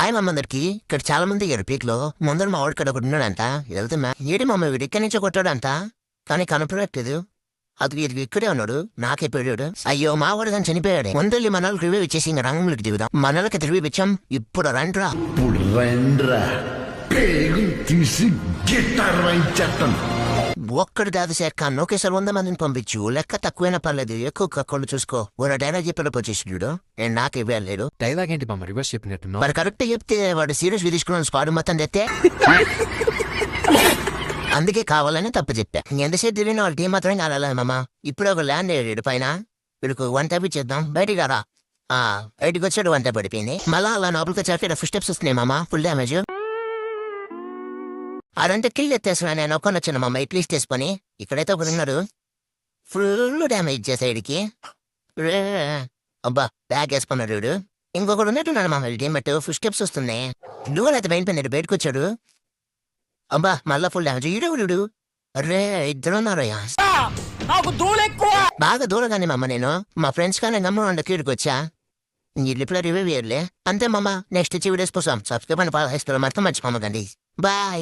Hi మమ్మ అందరికి ఇక్కడ చాలా మంది అయ్యారు పీక్ లో ముందర మా వాడు ఇక్కడ ఒకటి ఉన్నాడంట వెళ్తున్నా ఏడి మమ్మ వీడు ఇక్కడి నుంచి కొట్టాడంట కానీ కనపడట్లేదు అది ఇది ఇక్కడే ఉన్నాడు నాకే పెళ్ళాడు అయ్యో మా వాడు కానీ చనిపోయాడు ముందల్లి మనల్ని రివ్యూ ఇచ్చేసి ఇంకా రంగంలోకి దిగుదాం మనలకి రివ్యూ ఇచ్చాం ఇప్పుడు రండ్రా తీసి గిటార్ వాయించేస్తాను. ఒక్కడు దాది శాఖ ఒకేసారి 100 మందిని పంపించు లెక్క తక్కువైనా పర్లేదు ఎక్కువ కక్కలు చూసుకో వాడు డైలాగ్ చెప్పిన వచ్చేసిడు నేను నాకు ఇవ్వలేడు డైలాగ్ ఏంటి మామ రివర్స్ చెప్పినట్టు మరి కరెక్ట్ చెప్తే వాడు సీరియస్ తీసుకున్నాను స్క్వాడ్ మొత్తం తెస్తే అందుకే కావాలని తప్పు చెప్పా ఎంతసేపు తిరిగిన వాళ్ళకి మాత్రమే కావాలి మామ ఇప్పుడు ఒక ల్యాండ్ అయ్యాడు పైన వీడికి వంట చేద్దాం బయటికి రారా బయటికి వచ్చాడు వంట పడిపోయింది మళ్ళా అలా లోపలికి వచ్చాక ఫుల్ స్టెప్స్ వస్తున్నాయి మామ ఫుల్ డ్యామేజ్ అదంటే కిల్ ఎత్తేస్తున్నా నేను ఒక్కని వచ్చాను మామ ఇట్లీస్ తీసుకొని ఇక్కడైతే ఒకరు ఉన్నాడు ఫుల్ డ్యామేజ్ చేసాడికి అబ్బా బ్యాగ్ వేసుకున్నాడు వీడు ఇంకొకడు ఉన్నట్టున్నాడు మామ డేమట్ ఫుల్ స్టెప్స్ వస్తున్నాయి డోర్ అయితే బయటపోయినాడు బయటకు వచ్చాడు అబ్బా మళ్ళా ఫుల్ డ్యామేజ్ ఈడవుడు అరే ఇద్దరు ఉన్నారయ్యా బాగా దూరంగానే మమ్మ నేను మా ఫ్రెండ్స్ కానీ నమ్మ కీడికి వచ్చా ఇప్పుడు రివ్యూ వేయలే అంతే మమ్మ నెక్స్ట్ వచ్చి వీడియోస్ కోసం సబ్స్క్రైబ్ అని పాల హైస్కూల్ మొత్తం మర్చిపోమ్మకండి బాయ్.